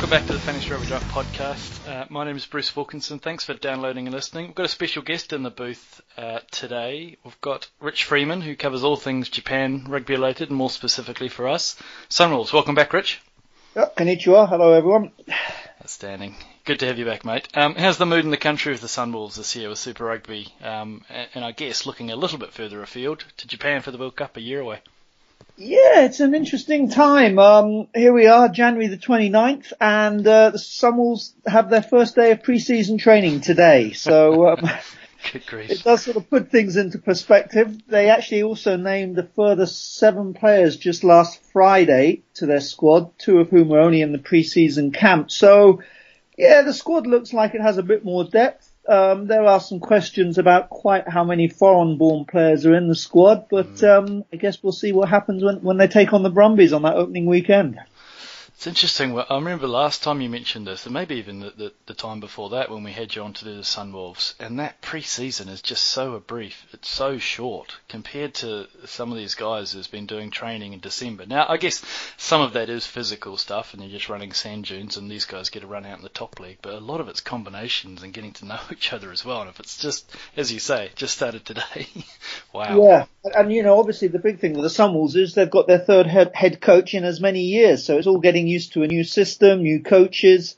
Welcome back to the Fantasy Rugby Draft podcast. My name is Bruce Wilkinson. Thanks for downloading and listening. We've got a special guest in the booth today. We've got Rich Freeman, who covers all things Japan rugby related, and more specifically for us, Sunwolves. Welcome back, Rich. Konnichiwa. Hello, everyone. Outstanding. Good to have you back, mate. How's the mood in the country with the Sunwolves this year with Super Rugby? And I guess looking a little bit further afield to Japan for the World Cup a year away. Yeah, it's an interesting time. Here we are, January the 29th, and the Sunwolves have their first day of pre-season training today. So Good grief. It does sort of put things into perspective. They actually also named a further 7 players just last Friday to their squad, 2 of whom were only in the pre-season camp. So, yeah, the squad looks like it has a bit more depth. There are some questions about quite how many foreign-born players are in the squad, but I guess we'll see what happens when they take on the Brumbies on that opening weekend. It's interesting. Well, I remember last time you mentioned this, and maybe even the time before that when we had you on to do the Sunwolves, and that pre-season is just so brief. It's so short compared to some of these guys who's been doing training in December. Now, I guess some of that is physical stuff, and they're just running sand dunes, and these guys get to run out in the top league, but a lot of it's combinations and getting to know each other as well. And if it's just, as you say, just started today, wow. Yeah, and obviously the big thing with the Sunwolves is they've got their third head coach in as many years, so it's all getting used to a new system, new coaches.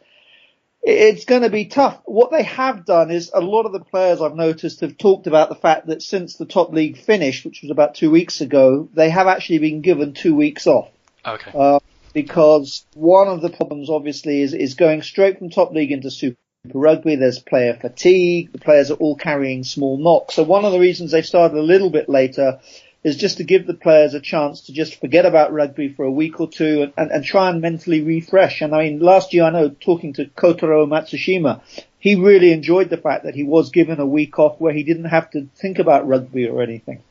It's going to be tough. What they have done is a lot of the players I've noticed have talked about the fact that since the top league finished, which was about 2 weeks ago, they have actually been given 2 weeks off. Okay. Because one of the problems obviously is going straight from top league into Super Rugby. There's player fatigue. The players are all carrying small knocks. So one of the reasons they've started a little bit later is just to give the players a chance to just forget about rugby for a week or two and try and mentally refresh. And I mean, last year I know, talking to Kotaro Matsushima, he really enjoyed the fact that he was given a week off where he didn't have to think about rugby or anything.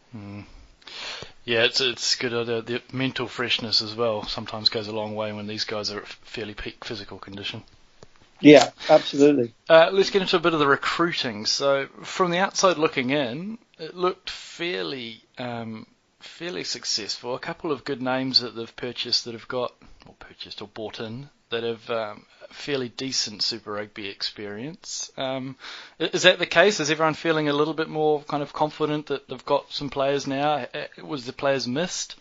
Yeah, it's good. The mental freshness as well sometimes goes a long way when these guys are at fairly peak physical condition. Yeah, absolutely. Let's get into a bit of the recruiting. So, from the outside looking in, it looked fairly successful. A couple of good names that they've purchased or bought in that have fairly decent Super Rugby experience. Is that the case? Is everyone feeling a little bit more kind of confident that they've got some players now? Was the players missed?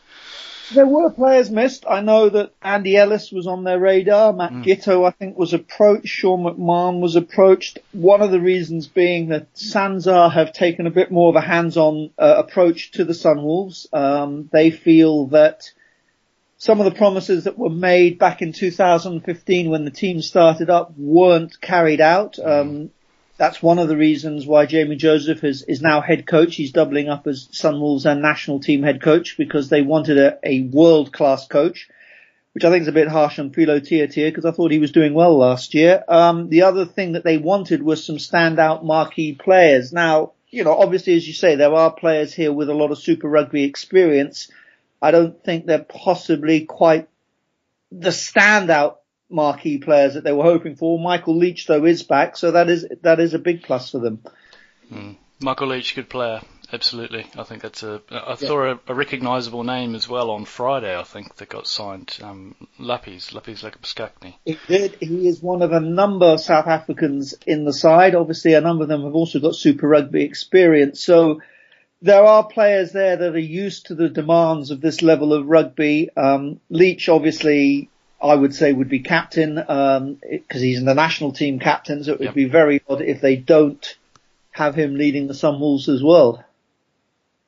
There were players missed. I know that Andy Ellis was on their radar. Matt Gitto, I think, was approached. Sean McMahon was approached. One of the reasons being that Sanzar have taken a bit more of a hands-on approach to the Sunwolves. They feel that some of the promises that were made back in 2015 when the team started up weren't carried out. That's one of the reasons why Jamie Joseph is now head coach. He's doubling up as Sunwolves and national team head coach because they wanted a world-class coach, which I think is a bit harsh on Pilo Tiatia because I thought he was doing well last year. The other thing that they wanted was some standout marquee players. Now, obviously, as you say, there are players here with a lot of Super Rugby experience. I don't think they're possibly quite the standout marquee players that they were hoping for. Michael Leach, though, is back, so that is a big plus for them. Michael Leach, good player, absolutely. I think that's I saw a recognisable name as well on Friday. I think that got signed. Lappies Lekapskakni. He did. He is one of a number of South Africans in the side. Obviously, a number of them have also got Super Rugby experience. So there are players there that are used to the demands of this level of rugby. Leach, obviously, I would say would be captain, because he's the national team captain, so it would be very odd if they don't have him leading the Sunwolves as well.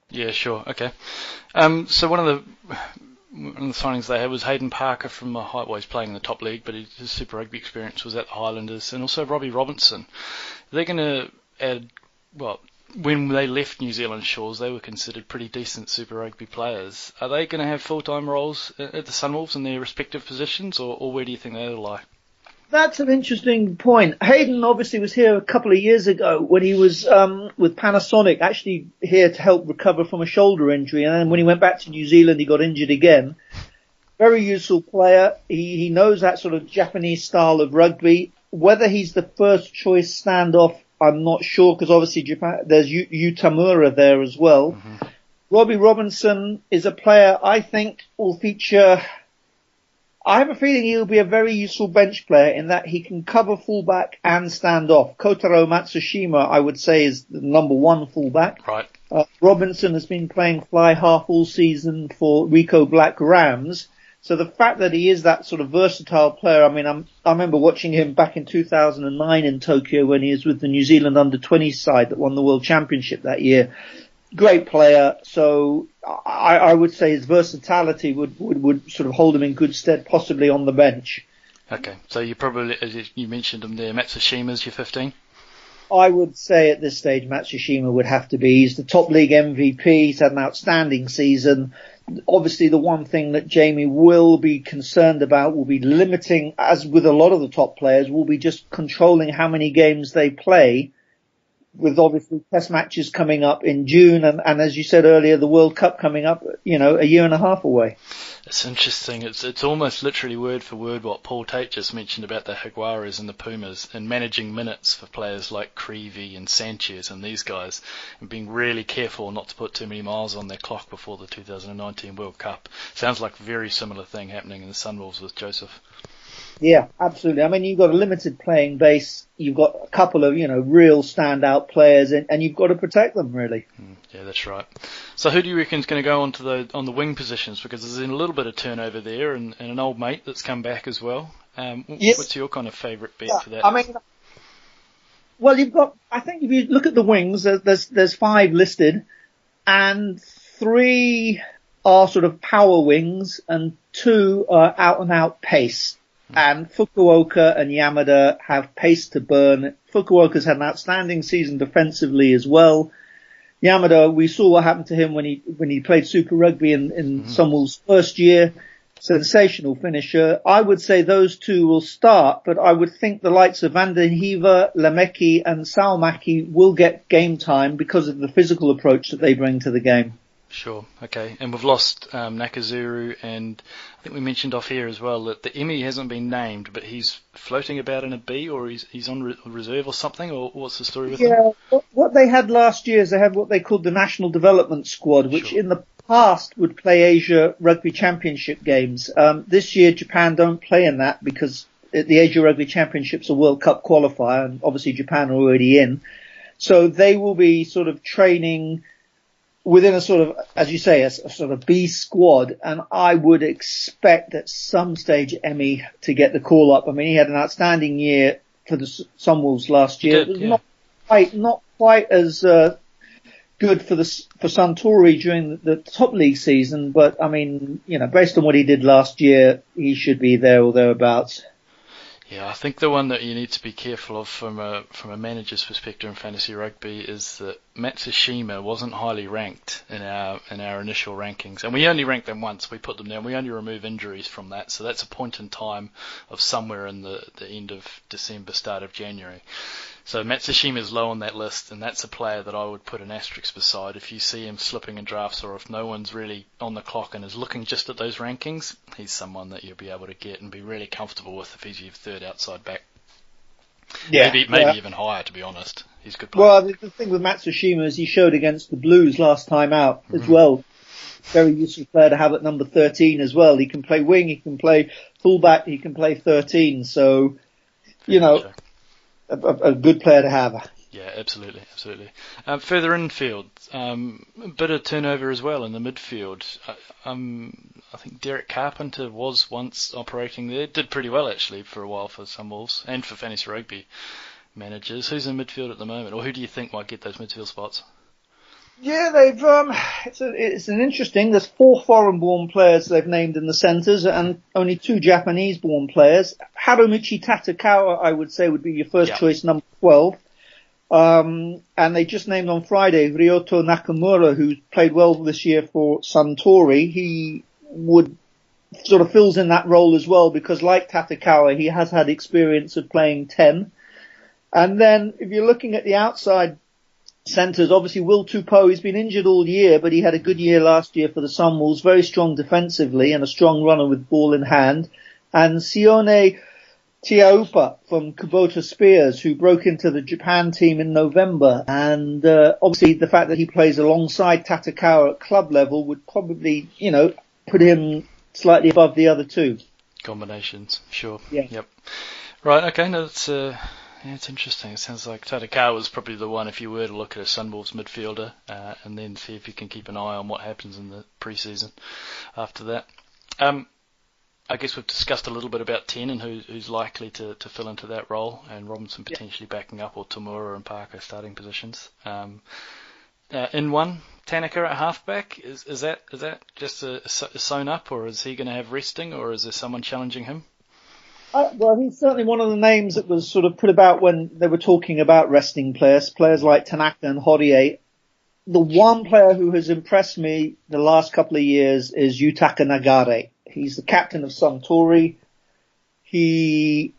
Yeah, sure. Okay. So one of the signings they had was Hayden Parker from the Highways playing in the top league, but his Super Rugby experience was at the Highlanders, and also Robbie Robinson. They're going to add, when they left New Zealand shores, they were considered pretty decent Super Rugby players. Are they going to have full-time roles at the Sunwolves in their respective positions, or where do you think they'll lie? That's an interesting point. Hayden obviously was here a couple of years ago when he was with Panasonic, actually here to help recover from a shoulder injury, and then when he went back to New Zealand, he got injured again. Very useful player. He knows that sort of Japanese style of rugby. Whether he's the first choice standoff, I'm not sure, because obviously Japan, there's Utamura there as well. Robbie Robinson is a player I think will feature, I have a feeling he'll be a very useful bench player in that he can cover fullback and stand off. Kotaro Matsushima, I would say, is the number one fullback. Right. Robinson has been playing fly half all season for Rico Black Rams. So the fact that he is that sort of versatile player, I mean, I remember watching him back in 2009 in Tokyo when he was with the New Zealand under-20 side that won the World Championship that year. Great player. So I would say his versatility would sort of hold him in good stead, possibly on the bench. Okay. So you probably, as you mentioned him there, Matsushima's your 15? I would say at this stage Matsushima would have to be. He's the top league MVP. He's had an outstanding season. Obviously, the one thing that Jamie will be concerned about will be limiting, as with a lot of the top players, will be just controlling how many games they play, with obviously test matches coming up in June and as you said earlier, the World Cup coming up, a year and a half away. It's interesting. It's almost literally word for word what Paul Tate just mentioned about the Jaguares and the Pumas and managing minutes for players like Creevy and Sanchez and these guys, and being really careful not to put too many miles on their clock before the 2019 World Cup. Sounds like a very similar thing happening in the Sunwolves with Joseph. Yeah, absolutely. I mean, you've got a limited playing base. You've got a couple of, real standout players, and you've got to protect them, really. Yeah, that's right. So who do you reckon is going to go on the wing positions? Because there's been a little bit of turnover there, and an old mate that's come back as well. Yes. What's your kind of favourite bet for that? I mean, well, I think if you look at the wings, there's 5 listed, and 3 are sort of power wings, and 2 are out and out pace. And Fukuoka and Yamada have pace to burn. Fukuoka's had an outstanding season defensively as well. Yamada, we saw what happened to him when he played Super Rugby in Sunwolves' first year. Sensational finisher. I would say those 2 will start, but I would think the likes of Van den Heever, Lemeki and Salmaki will get game time because of the physical approach that they bring to the game. Sure, okay. And we've lost Nakazuru, and I think we mentioned off here as well that the Emmy hasn't been named, but he's floating about in a B, or he's on reserve or something, or what's the story with him? Yeah, what they had last year is they had what they called the National Development Squad, which in the past would play Asia Rugby Championship games. This year Japan don't play in that because the Asia Rugby Championship's a World Cup qualifier, and obviously Japan are already in. So they will be sort of training within a sort of, as you say, a sort of B squad, and I would expect at some stage Emmy to get the call up. I mean, he had an outstanding year for the Sunwolves last year. It was not quite as good for Suntory during the top league season, but I mean, based on what he did last year, he should be there or thereabouts. Yeah, I think the one that you need to be careful of from a manager's perspective in fantasy rugby is that Matsushima wasn't highly ranked in our initial rankings, and we only ranked them once. We put them down. We only remove injuries from that, so that's a point in time of somewhere in the end of December, start of January. So Matsushima is low on that list, and that's a player that I would put an asterisk beside. If you see him slipping in drafts, or if no one's really on the clock and is looking just at those rankings, he's someone that you'll be able to get and be really comfortable with if he's your third outside back. Yeah, maybe even higher, to be honest. He's a good player. Well, the thing with Matsushima is he showed against the Blues last time out as well. Very useful player to have at number 13 as well. He can play wing, he can play fullback, he can play 13. So, a good player to have. Yeah, absolutely. Further infield, a bit of turnover as well in the midfield. I think Derek Carpenter was once operating there. Did pretty well actually for a while for Sunwolves and for fantasy rugby managers. Who's in midfield at the moment, or who do you think might get those midfield spots? Yeah, they've it's an interesting. There's 4 foreign-born players they've named in the centres, and only 2 Japanese-born players. Harumichi Tatakawa, I would say, would be your first choice, number 12. And they just named on Friday Ryoto Nakamura, who played well this year for Suntory. He would sort of fills in that role as well, because like Tatakawa, he has had experience of playing 10. And then if you're looking at the outside centres, obviously Will Tupou, he's been injured all year, but he had a good year last year for the Sunwolves, very strong defensively and a strong runner with ball in hand. And Sione Tiaupa from Kubota Spears, who broke into the Japan team in November. And obviously the fact that he plays alongside Tatakawa at club level would probably, put him slightly above the other 2. combinations. Sure. Yeah. Yep. Right. Okay. No, that's it's interesting. It sounds like Tadakawa was probably the one if you were to look at a Sunwolves midfielder, and then see if you can keep an eye on what happens in the pre-season after that. I guess we've discussed a little bit about 10 and who's likely to fill into that role, and Robinson potentially backing up, or Tamura and Parker starting positions. In one, Tanaka at halfback, is that just a sewn up, or is he going to have resting, or is there someone challenging him? Well, he's certainly one of the names that was sort of put about when they were talking about resting players like Tanaka and Horie. The one player who has impressed me the last couple of years is Yutaka Nagare. He's the captain of Suntory. He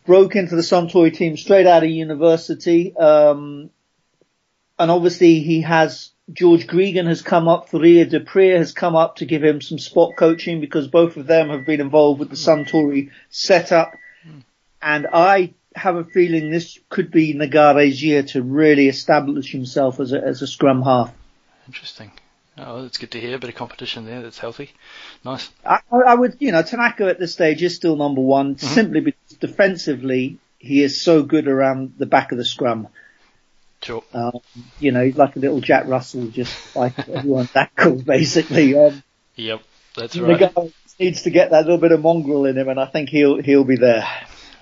broke into the Suntory team straight out of university. And obviously he has, George Gregan has come up, Faria Dupree has come up to give him some spot coaching, because both of them have been involved with the Suntory setup. And I have a feeling this could be Nagare's year to really establish himself as a scrum half. Interesting. Oh, that's good to hear. A bit of competition there. That's healthy. Nice. I would, Tanaka at this stage is still number one, simply because defensively he is so good around the back of the scrum. Sure. He's like a little Jack Russell, just like everyone's ankles, basically. Yep, that's right. The guy needs to get that little bit of mongrel in him, and I think he'll be there.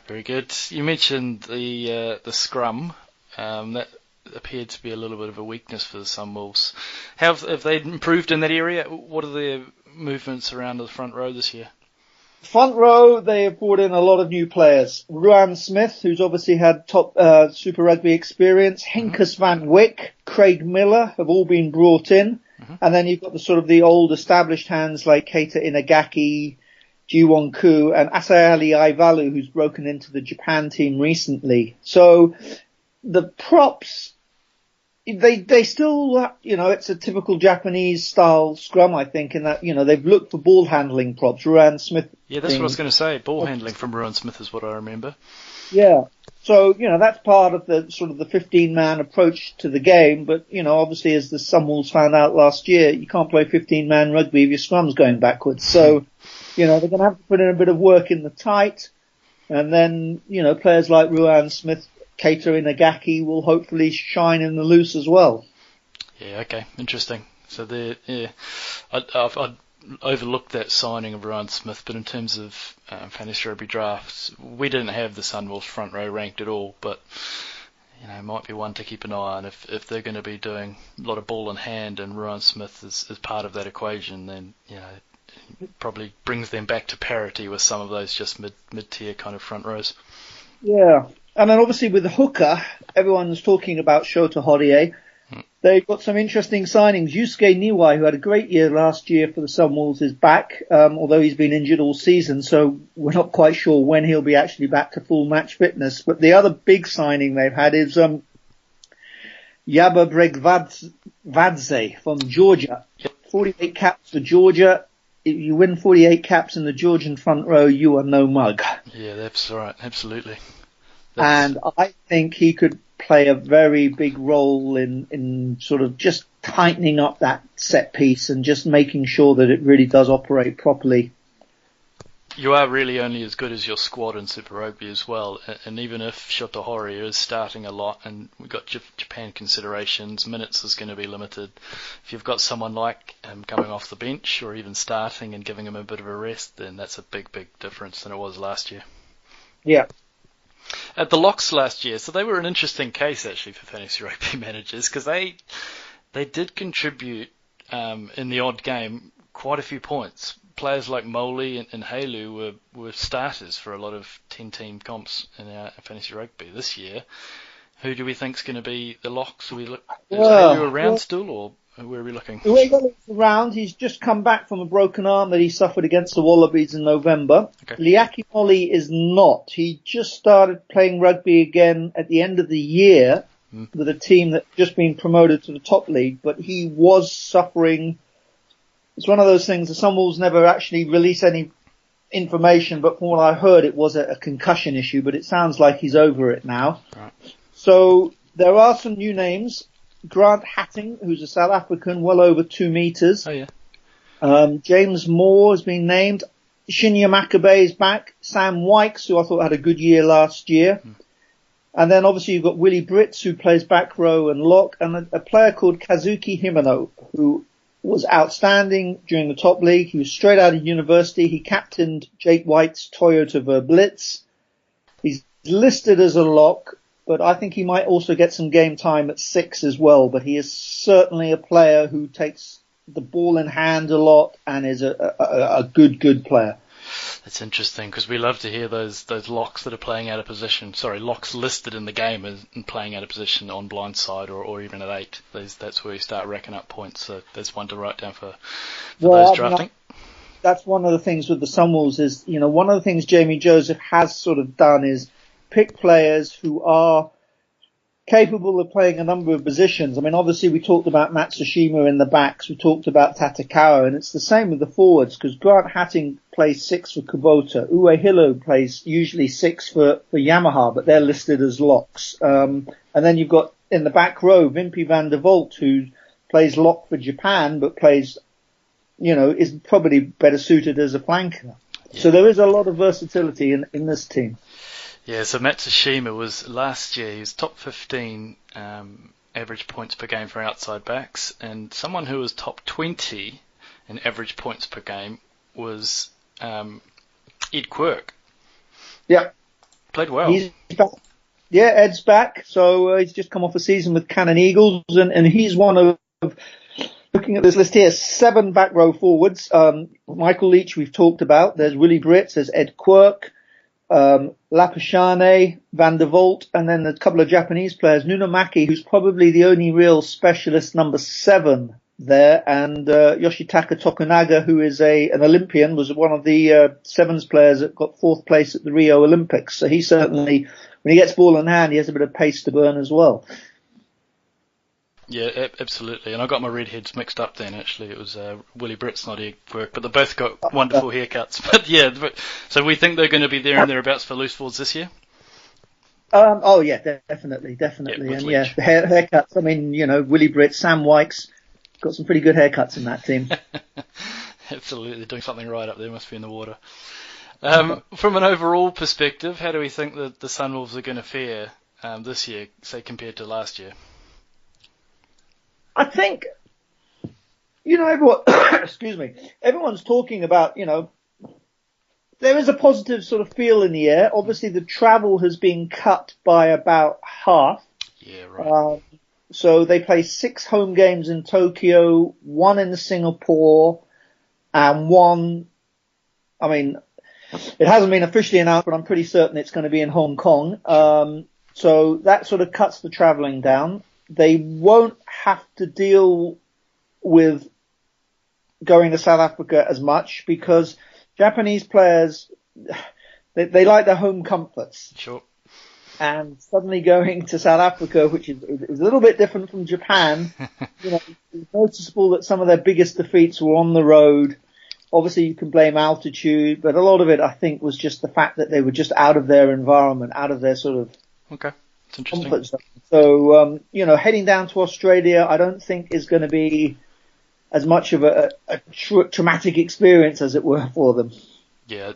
Very good. You mentioned the scrum. That appeared to be a little bit of a weakness for the Sunwolves. Have they improved in that area? What are their movements around the front row this year? Front row, they have brought in a lot of new players. Ruan Smith, who's obviously had top Super Rugby experience. Hinkus Van Wyk, Craig Miller have all been brought in. And then you've got the old established hands like Keita Inagaki, Jiwon Koo, and Asayali Aivalu, who's broken into the Japan team recently. So the props, they still, it's a typical Japanese style scrum, I think, in that, they've looked for ball handling props. Ruan Smith. Yeah, that's what I was going to say. Ball handling from Ruan Smith is what I remember. Yeah. So, that's part of the sort of the 15-man approach to the game. But, obviously, as the Sunwolves found out last year, you can't play 15-man rugby if your scrum's going backwards. So, they're going to have to put in a bit of work in the tight. And then, players like Ruan Smith, Keita Inagaki will hopefully shine in the loose as well. Yeah, okay. Interesting. So I'd overlooked that signing of Ruan Smith, but in terms of fantasy rugby drafts, we didn't have the Sunwolves front row ranked at all, but might be one to keep an eye on. If they're going to be doing a lot of ball in hand and Ruan Smith is part of that equation, then it probably brings them back to parity with some of those just mid-tier kind of front rows. Yeah. And then obviously with the hooker, everyone's talking about Shota Horie. They've got some interesting signings. Yusuke Niwai, who had a great year last year for the Sunwolves, is back, although he's been injured all season, so we're not quite sure when he'll be actually back to full match fitness. But the other big signing they've had is Yaba Bregvadze from Georgia. 48 caps for Georgia. If you win 48 caps in the Georgian front row, you are no mug. Yeah, that's right. Absolutely. And I think he could play a very big role in sort of just tightening up that set piece and just making sure that it really does operate properly. You are really only as good as your squad in Super Rugby as well, and even if Shota Horie is starting a lot, and we've got Japan considerations, minutes is going to be limited. If you've got someone like him coming off the bench or even starting and giving him a bit of a rest, then that's a big, big difference than it was last year. Yeah. At the Locks last year, so they were an interesting case actually for fantasy rugby managers, because they did contribute in the odd game quite a few points. Players like Moley and Halu were starters for a lot of 10-team comps in our fantasy rugby this year. Who do we think is going to be the Locks? Is Halu around still, or where are we looking? Uega's around. He's just come back from a broken arm that he suffered against the Wallabies in November. Okay. Liaki Molly is not. He just started playing rugby again at the end of the year with a team that's just been promoted to the top league, but he was suffering. It's one of those things, the Sunwolves never actually release any information, but from what I heard, it was a concussion issue, but it sounds like he's over it now. Right. So there are some new names. Grant Hatting, who's a South African, well over 2 meters. Oh, yeah. James Moore has been named. Shinya Makabe is back. Sam Wykes, who I thought had a good year last year. And then obviously you've got Willie Britz, who plays back row and lock, and a player called Kazuki Himeno, who was outstanding during the top league. He was straight out of university. He captained Jake White's Toyota Verblitz. He's listed as a lock, but I think he might also get some game time at 6 as well. But he is certainly a player who takes the ball in hand a lot and is a good player. That's interesting because we love to hear those locks that are playing out of position. Sorry, locks listed in the game and playing out of position on blindside or even at 8. That's where you start racking up points. So there's one to write down for those drafting. That's one of the things with the Sunwolves is, one of the things Jamie Joseph has sort of done is pick players who are capable of playing a number of positions. I mean, obviously we talked about Matsushima in the backs, we talked about Tatakawa, and it's the same with the forwards, because Grant Hatting plays 6 for Kubota. Uwe Hilo plays usually 6 for Yamaha, but they're listed as locks. And then you've got in the back row, Vimpy van der Volt, who plays lock for Japan, but plays, is probably better suited as a flanker. Yeah. So there is a lot of versatility in this team. Yeah, so Matsushima was last year, he was top 15 average points per game for outside backs, and someone who was top 20 in average points per game was Ed Quirk. Yeah. Played well. He's back. Yeah, Ed's back, so he's just come off a season with Cannon Eagles, and he's one of, looking at this list here, 7 back row forwards. Michael Leach we've talked about, there's Willie Britz, there's Ed Quirk, Lapashane, Van der Volt, and then a couple of Japanese players, Nunamaki, who's probably the only real specialist number 7 there, and Yoshitaka Tokunaga, who is an Olympian, was one of the sevens players that got 4th place at the Rio Olympics. So he certainly, when he gets ball in hand, he has a bit of pace to burn as well. Yeah, absolutely. And I got my redheads mixed up then, actually. It was Willie Britz, not Ed Quirk, but they both got wonderful haircuts. But yeah, so we think they're going to be there and thereabouts for loose forwards this year? Oh yeah, definitely. Yeah, And yeah, the haircuts, I mean, Willie Britz, Sam Wykes, got some pretty good haircuts in that team. Absolutely, doing something right up there, must be in the water. From an overall perspective, how do we think that the Sunwolves are going to fare this year, say, compared to last year? I think, everyone, excuse me, everyone's talking about, there is a positive sort of feel in the air. Obviously the travel has been cut by about half. Yeah, right. So they play 6 home games in Tokyo, 1 in Singapore, and 1, I mean, it hasn't been officially announced, but I'm pretty certain it's going to be in Hong Kong. So that sort of cuts the traveling down. They won't have to deal with going to South Africa as much because Japanese players, they like their home comforts. Sure. And suddenly going to South Africa, which is a little bit different from Japan, it's noticeable that some of their biggest defeats were on the road. Obviously you can blame altitude, but a lot of it I think was just the fact that they were just out of their environment, out of their sort of comfort zone. So, heading down to Australia, I don't think is going to be as much of a traumatic experience as it were for them. Yeah,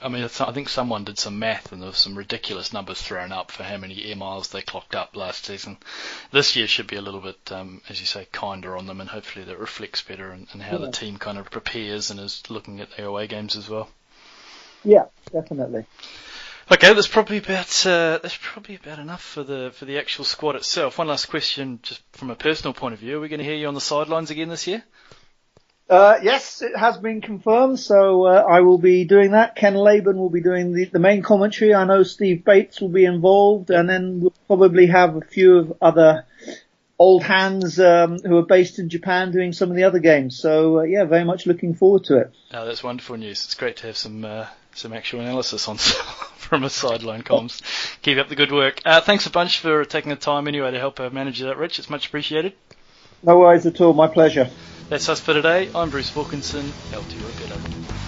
I think someone did some math and there was some ridiculous numbers thrown up for how many air miles they clocked up last season. This year should be a little bit, as you say, kinder on them, and hopefully that reflects better in how the team kind of prepares and is looking at their away games as well. Yeah, definitely. Okay, that's probably about enough for the actual squad itself. One last question, just from a personal point of view: are we going to hear you on the sidelines again this year? Yes, it has been confirmed, so I will be doing that. Ken Laban will be doing the main commentary. I know Steve Bates will be involved, and then we'll probably have a few of other old hands who are based in Japan doing some of the other games. So, very much looking forward to it. Oh, that's wonderful news. It's great to have some actual analysis on from a sideline comms. Keep up the good work. Thanks a bunch for taking the time anyway to help manage that, Rich. It's much appreciated. No worries at all. My pleasure. That's us for today. I'm Bruce Wilkinson. LT Better.